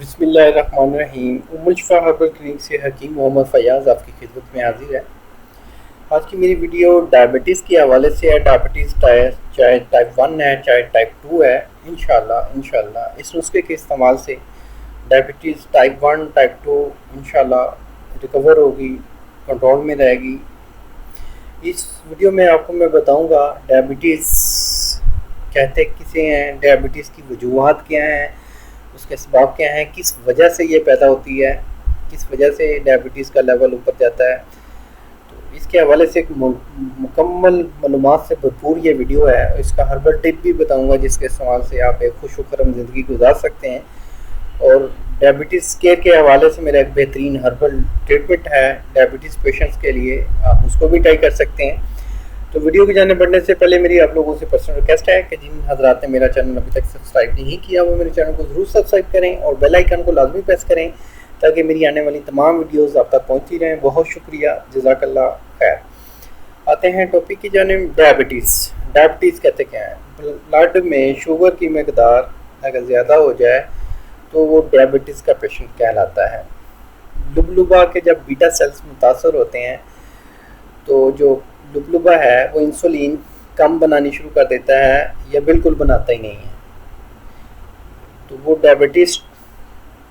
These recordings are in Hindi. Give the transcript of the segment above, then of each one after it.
बिस्मिल्लाहिर्रहमानिर्रहीम। उम्मुल शिफा हर्बल क्लिनिक से हकीम मोहम्मद फ़याज़ आपकी खिदमत में हाजिर है। आज की मेरी वीडियो डायबिटीज़ के हवाले से है। डायबिटीज़ चाहे टाइप 1 है चाहे टाइप 2 है, इंशाल्लाह इस नुस्खे के इस्तेमाल से डायबिटीज़ टाइप 1 टाइप 2 इंशाल्लाह रिकवर होगी, कंट्रोल में रहेगी। इस वीडियो में आपको मैं बताऊंगा डायबिटीज़ कहते किसे हैं, डायबिटीज़ की वजूहात क्या हैं, उसके असबाब क्या हैं, किस वजह से ये पैदा होती है, किस वजह से डायबिटीज़ का लेवल ऊपर जाता है। तो इसके हवाले से एक मुकम्मल मालूमात से भरपूर ये वीडियो है। इसका हर्बल टिप भी बताऊंगा जिसके इस्तेमाल से आप एक खुश करम ज़िंदगी गुजार सकते हैं। और डायबिटीज़ केयर के हवाले से मेरा एक बेहतरीन हर्बल ट्रीटमेंट है डायबिटीज़ पेशेंट्स के लिए, आप उसको भी ट्राई कर सकते हैं। तो वीडियो की जाने बढ़ने से पहले मेरी आप लोगों से पर्सनल रिक्वेस्ट है कि जिन हजरात ने मेरा चैनल अभी तक सब्सक्राइब नहीं किया वो मेरे चैनल को ज़रूर सब्सक्राइब करें और बेल आइकन को लाजमी प्रेस करें ताकि मेरी आने वाली तमाम वीडियोस आप तक पहुंचती रहें। बहुत शुक्रिया, जज़ाकल्लाह खैर। आते हैं टॉपिक की जानिब। डायबिटीज़ कहते क्या है? ब्लड में शुगर की मकदार अगर ज़्यादा हो जाए तो वो डायबिटीज़ का पेशेंट कहलाता है। लुबलुबा के जब बीटा सेल्स मुतासर होते हैं तो जो लुबलुबा है वो इंसुलिन कम बनानी शुरू कर देता है या बिल्कुल बनाता ही नहीं है। तो वो डायबिटीज़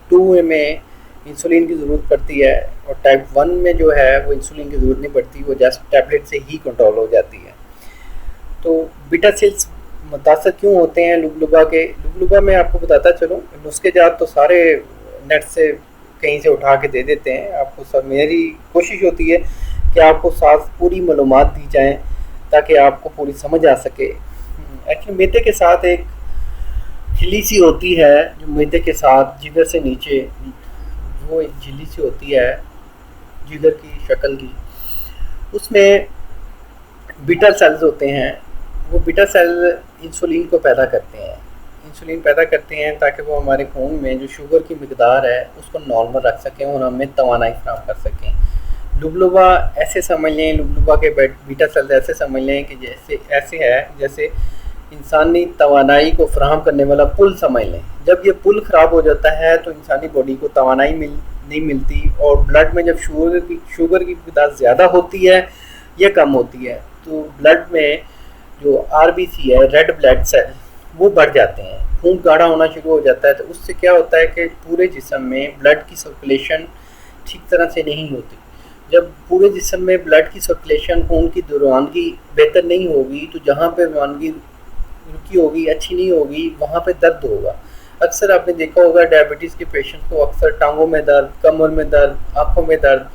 2 में इंसुलिन की ज़रूरत पड़ती है और टाइप 1 में जो है वो इंसुलिन की ज़रूरत नहीं पड़ती, वो जस्ट टैबलेट से ही कंट्रोल हो जाती है। तो बीटा सेल्स मुतासर क्यों होते हैं लुबलुबा के? लुबलुबा में आपको बताता चलूँ, नुस्खे जात तो सारे नेट से कहीं से उठा के दे देते हैं आपको। सब मेरी कोशिश होती है कि आपको साथ पूरी मालूमात दी जाएं ताकि आपको पूरी समझ आ सके। एक्चुअली मैदे के साथ एक झिल्ली सी होती है जो मैदे के साथ जिगर से नीचे वो एक झिल्ली सी होती है जिगर की शक्ल की, उसमें बीटा सेल्स होते हैं। वो बीटा सेल इंसुलिन को पैदा करते हैं ताकि वो हमारे खून में जो शुगर की मकदार है उसको नॉर्मल रख सकें और हमें तवानाई फराहम कर सकें। लुबलुबा ऐसे समझ लें, लुबलुबा के बीटा सेल्स ऐसे समझ लें कि जैसे इंसानी तवानाई को फराहम करने वाला पुल समझ लें। जब ये पुल ख़राब हो जाता है तो इंसानी बॉडी को तवानाई नहीं मिलती और ब्लड में जब शुगर की मकदार ज़्यादा होती है या कम होती है तो ब्लड में जो RBC है, रेड ब्लड सेल, वो बढ़ जाते हैं, खून गाढ़ा होना शुरू हो जाता है। तो उससे क्या होता है कि पूरे जिस्म में ब्लड की सर्कुलेशन ठीक तरह से नहीं होती। जब पूरे जिस्म में ब्लड की सर्कुलेशन, खून की रवानगी बेहतर नहीं होगी तो जहाँ पे रवानगी रुकी होगी, अच्छी नहीं होगी, वहाँ पे दर्द होगा। अक्सर आपने देखा होगा डायबिटीज़ के पेशेंट को अक्सर टांगों में दर्द, कमर में दर्द, आँखों में दर्द,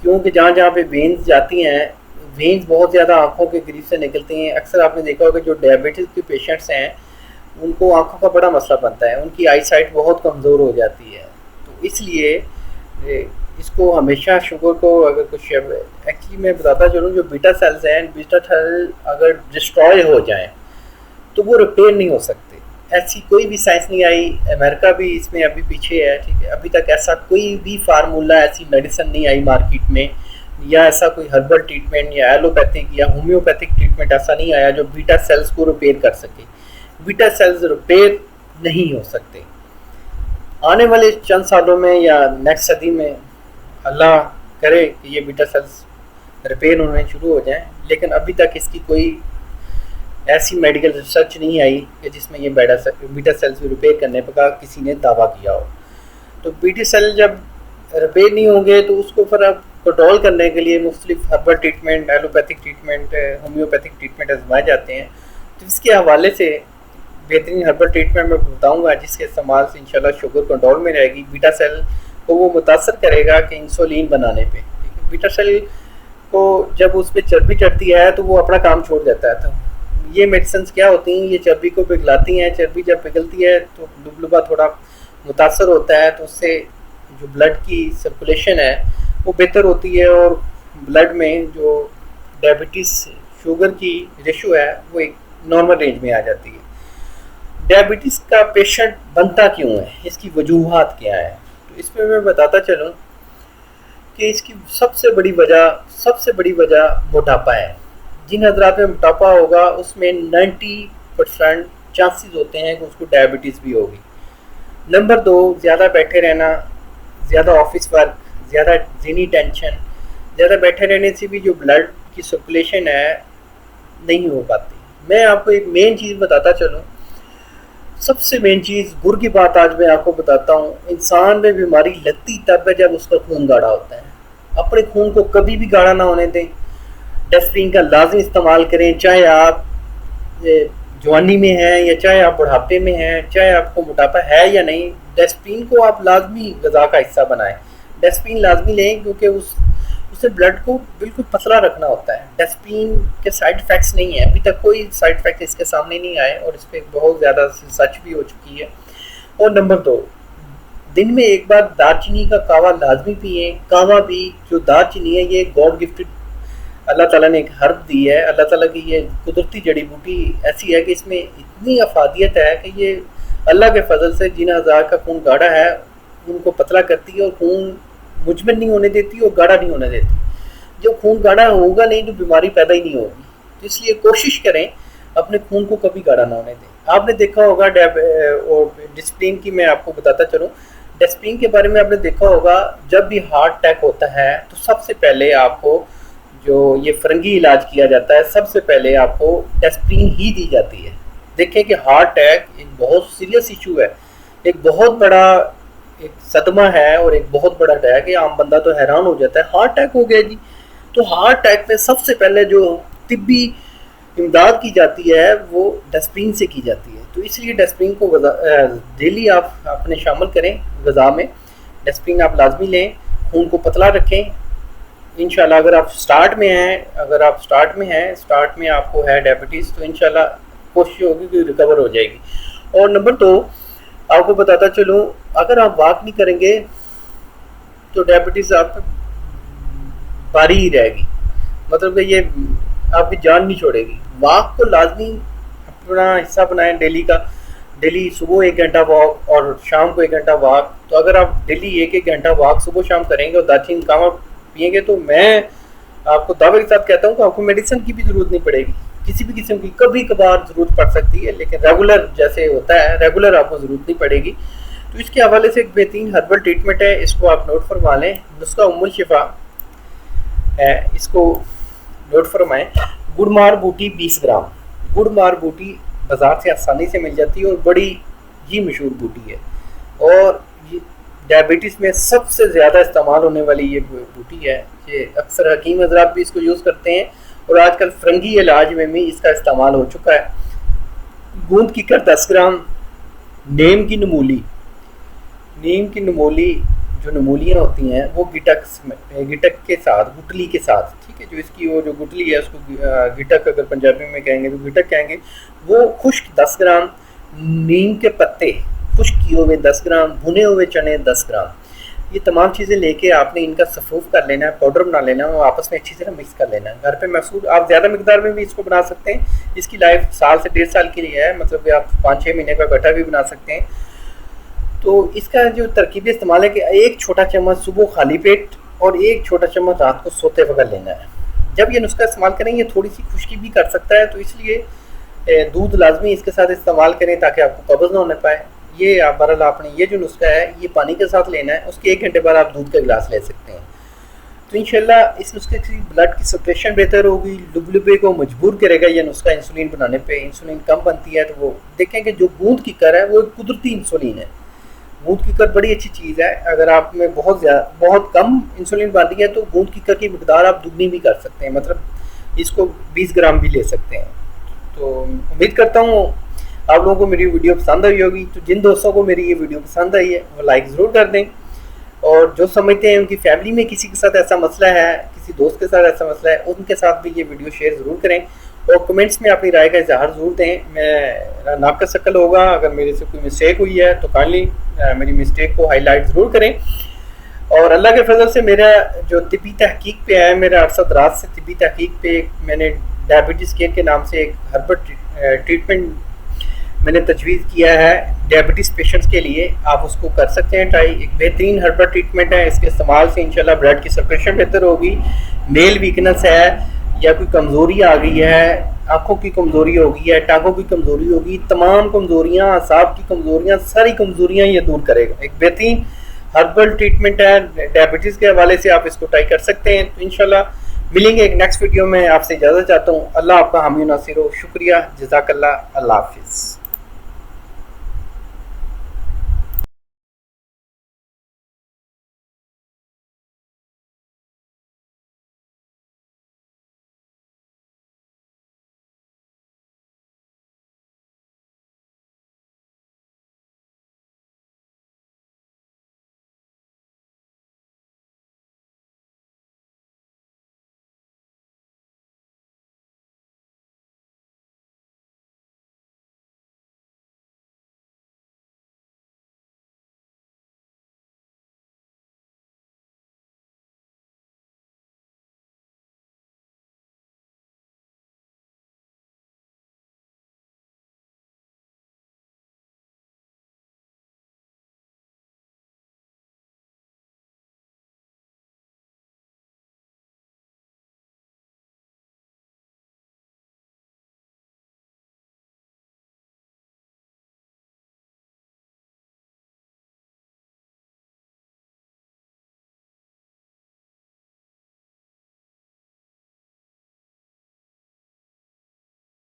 क्योंकि जहाँ पे वेन्स जाती हैं, वेन्स बहुत ज़्यादा आँखों के करीब से निकलती हैं। अक्सर आपने देखा होगा जो डायबिटीज़ के पेशेंट्स हैं उनको आँखों का बड़ा मसला बनता है, उनकी आई साइट बहुत कमज़ोर हो जाती है। तो इसलिए इसको हमेशा शुगर को अगर कुछ एक्चुअली मैं बताता चलूँ, जो बीटा सेल्स हैं, बीटा सेल अगर डिस्ट्रॉय हो जाएं तो वो रिपेयर नहीं हो सकते। ऐसी कोई भी साइंस नहीं आई, अमेरिका भी इसमें अभी पीछे है, ठीक है। अभी तक ऐसा कोई भी फार्मूला, ऐसी मेडिसिन नहीं आई मार्केट में, या ऐसा कोई हर्बल ट्रीटमेंट या एलोपैथिक या होम्योपैथिक ट्रीटमेंट ऐसा नहीं आया जो बीटा सेल्स को रिपेयर कर सके। बीटा सेल्स रिपेयर नहीं हो सकते। आने वाले चंद सालों में या नेक्स्ट सदी में अल्लाह करे कि ये बीटा सेल्स रिपेयर होने शुरू हो जाएं, लेकिन अभी तक इसकी कोई ऐसी मेडिकल रिसर्च नहीं आई कि जिसमें ये बीटा सेल्स रिपेयर करने का किसी ने दावा किया हो। तो बीटा सेल जब रिपेयर नहीं होंगे तो उसको फिर अब कंट्रोल करने के लिए मुख्तलिफ herbal treatment, allopathic treatment, homeopathic treatment आजमाए जाते हैं। तो इसके हवाले से बेहतरीन हर्बल ट्रीटमेंट मैं बताऊँगा जिसके इस्तेमाल से इंशाल्लाह शुगर कंट्रोल में रहेगी। बीटा सेल को वो मुतासर करेगा कि इंसुलिन बनाने पे, ठीक है। बीटा सेल को जब उस पर चर्बी चढ़ती है तो वो अपना काम छोड़ देता है। तो ये मेडिसिन क्या होती हैं, ये चर्बी को पिघलाती हैं। चर्बी जब पिघलती है तो लुबलुबा थोड़ा मुतासर होता है, तो उससे जो ब्लड की सर्कुलेशन है वो बेहतर होती है और ब्लड में जो डायबिटीज़ शुगर की रेशो है वो एक नॉर्मल रेंज में आ जाती है। डायबिटीज़ का पेशेंट बनता क्यों है, इसकी वजूहात क्या है? तो इसमें मैं बताता चलूँ कि इसकी सबसे बड़ी वजह मोटापा है। जिन हजरात में मोटापा होगा उसमें 90% चांसेस होते हैं कि उसको डायबिटीज़ भी होगी। नंबर 2, ज़्यादा बैठे रहना, ज़्यादा ऑफिस वर्क, ज़्यादा ज़हनी टेंशन, ज़्यादा बैठे रहने से भी जो ब्लड की सर्कुलेशन है नहीं हो पाती। मैं आपको एक मेन चीज़ बताता चलूँ, सबसे मेन चीज़ गुर की बात आज मैं आपको बताता हूँ। इंसान में बीमारी लगती तब है जब उसका खून गाढ़ा होता है। अपने खून को कभी भी गाढ़ा ना होने दें। डेस्प्रिन का लाजमी इस्तेमाल करें, चाहे आप जवानी में हैं या चाहे आप बुढ़ापे में हैं, चाहे आपको मोटापा है या नहीं। डेस्प्रिन को आप लाजमी ग़िज़ा का हिस्सा बनाएं। डेस्प्रिन लाजमी लें क्योंकि उससे ब्लड को बिल्कुल पतला रखना होता है। डेस्प्रिन के साइड इफ़ेक्ट्स नहीं है, अभी तक कोई साइड इफ़ेक्ट इसके सामने नहीं आए और इस पर बहुत ज़्यादा रिसर्च भी हो चुकी है। और नंबर 2, दिन में एक बार दालचीनी का कावा लाजमी पिए। कावा भी, जो दालचीनी है ये गॉड गिफ्टेड, अल्लाह ताला ने एक हर्ब दी है। अल्लाह ताला की ये कुदरती जड़ी बूटी ऐसी है कि इसमें इतनी अफादियत है कि ये अल्लाह के फजल से जिन हज़ार का खून गाढ़ा है उनको पतला करती है और खून मुजमन नहीं होने देती और गाढ़ा नहीं होने देती। जब खून गाढ़ा होगा नहीं तो बीमारी पैदा ही नहीं होगी। तो इसलिए कोशिश करें अपने खून को कभी गाढ़ा ना होने दें। आपने देखा होगा और डिस्प्लिन की मैं आपको बताता चलूँ, डेस्प्रिन के बारे में आपने देखा होगा, जब भी हार्ट अटैक होता है तो सबसे पहले आपको जो ये फरंगी इलाज किया जाता है, सबसे पहले आपको डेस्प्रिन ही दी जाती है। देखें कि हार्ट अटैक एक बहुत सीरियस इशू है, एक बहुत बड़ा एक सदमा है और एक बहुत बड़ा अटैक है। आम बंदा तो हैरान हो जाता है, हार्ट अटैक हो गया जी। तो हार्ट अटैक में सबसे पहले जो तिब्बी इमदाद की जाती है वो डेस्प्रिन से की जाती है। तो इसलिए डेस्प्रिन को डेली आप अपने शामिल करें ग़िज़ा में। डेस्प्रिन आप लाजमी लें, खून को पतला रखें। इंशाल्लाह अगर आप स्टार्ट में हैं, स्टार्ट में आपको है डायबिटीज़, तो इंशाल्लाह कोशिश होगी कि रिकवर हो जाएगी। और नंबर 2, आपको बताता चलूँ, अगर आप वॉक नहीं करेंगे तो डायबिटीज़ आप बारी ही रहेगी, मतलब कि ये आपकी जान नहीं छोड़ेगी। वॉक को लाजमी अपना हिस्सा बनाएं डेली का। डेली सुबह 1 घंटा वॉक और शाम को 1 घंटा वॉक। तो अगर आप डेली 1-1 घंटा वॉक सुबह शाम करेंगे और दालचीनी कावा पिएंगे तो मैं आपको दावे के साथ कहता हूँ कि आपको मेडिसिन की भी ज़रूरत नहीं पड़ेगी, किसी भी किस्म की। कभी कभार ज़रूरत पड़ सकती है लेकिन रेगुलर जैसे होता है, रेगुलर आपको ज़रूरत नहीं पड़ेगी। तो इसके हवाले से एक बेहतरीन हर्बल ट्रीटमेंट है, इसको आप नोट फरमा लें। नुस्खा उम्मुल शिफा है, इसको नोट फरमाएँ। गुड़मार बूटी 20 ग्राम। गुड़मार बूटी बाज़ार से आसानी से मिल जाती है और बड़ी ही मशहूर बूटी है और ये डायबिटीज़ में सबसे ज़्यादा इस्तेमाल होने वाली ये बूटी है। ये अक्सर हकीम हज़रात भी इसको यूज़ करते हैं और आजकल फरंगी इलाज में भी इसका इस्तेमाल हो चुका है। गूंद कीकर 10 ग्राम। नीम की नमूली जो नमूलियाँ होती हैं वो गिटक के साथ, गुटली के साथ, ठीक है, जो इसकी वो जो गुटली है उसको गिटक अगर पंजाबी में कहेंगे तो गिटक कहेंगे, वो खुश्क 10 ग्राम। नीम के पत्ते खुश्क किए हुए 10 ग्राम। भुने हुए चने 10 ग्राम। ये तमाम चीज़ें लेके आपने इनका सफूफ कर लेना है, पाउडर बना लेना है और आपस में अच्छी तरह मिक्स कर लेना है। घर पे महसूस आप ज़्यादा मिकदार में भी इसको बना सकते हैं। इसकी लाइफ साल से 1.5 साल के लिए है, मतलब कि आप 5-6 महीने का गट्ठा भी बना सकते हैं। तो इसका जो तरकीब इस्तेमाल है कि 1 छोटा चम्मच सुबह खाली पेट और 1 छोटा चम्मच रात को सोते वक्त लेना है। जब ये नुस्खा इस्तेमाल करेंगे थोड़ी सी खुश्की भी कर सकता है, तो इसलिए दूध लाजमी इसके साथ इस्तेमाल करें ताकि आपको कब्ज़ ना होने पाए। ये आप बहरहाल आपने ये जो नुस्खा है ये पानी के साथ लेना है, उसके 1 घंटे बाद आप दूध का गिलास ले सकते हैं। तो इंशाल्लाह इस नुस्खे से ब्लड की सर्कुलेशन बेहतर होगी। लुबलुबे को मजबूर करेगा ये नुस्खा इंसुलिन बनाने पे। इंसुलिन कम बनती है तो वो देखें कि जो गूंद की कर है वो एक कुदरती इंसुलिन है। गूंद की कर बड़ी अच्छी चीज़ है। अगर आप में बहुत कम इंसुलिन बनती है तो गूंद की कर की मिकदार आप दुगनी भी कर सकते हैं, मतलब इसको 20 ग्राम भी ले सकते हैं। तो उम्मीद करता हूँ आप लोगों को मेरी वीडियो पसंद आई होगी। तो जिन दोस्तों को मेरी ये वीडियो पसंद आई है वो लाइक ज़रूर कर दें, और जो समझते हैं उनकी फैमिली में किसी के साथ ऐसा मसला है, किसी दोस्त के साथ ऐसा मसला है, उनके साथ भी ये वीडियो शेयर ज़रूर करें और कमेंट्स में अपनी राय का इजहार ज़रूर दें। मेरा नाक का शक्ल होगा, अगर मेरे से कोई मिस्टेक हुई है तो काइंडली मेरी मिस्टेक को हाईलाइट ज़रूर करें। और अल्लाह के फजल से मेरा जो तिब्बी तहकीक पे है, मेरा अरसा दराज से तिब्बी तहकीक पे मैंने डायबिटीज़ केयर के नाम से एक हर्बल ट्रीटमेंट मैंने तजवीज़ किया है डायबिटीज़ पेशेंट्स के लिए। आप उसको कर सकते हैं ट्राई। एक बेहतरीन हर्बल ट्रीटमेंट है, इसके इस्तेमाल से इंशाल्लाह ब्लड की सर्कुलेशन बेहतर होगी। मेल वीकनेस है या कोई कमज़ोरी आ गई है आंखों की कमज़ोरी होगी है, टांगों की कमज़ोरी होगी, तमाम कमज़ोरियाँ, असाब की कमज़ोरियाँ, सारी कमज़ोरियाँ ये दूर करेगा। एक बेहतरीन हर्बल ट्रीटमेंट है, डायबिटीज़ के हवाले से आप इसको ट्राई कर सकते हैं। तो इंशाल्लाह मिलेंगे एक नेक्स्ट वीडियो में। आपसे इजाज़त चाहता हूँ। अल्लाह आपका हामी नासिर हो। शुक्रिया, जज़ाकल्लाह, अल्लाह हाफिज़।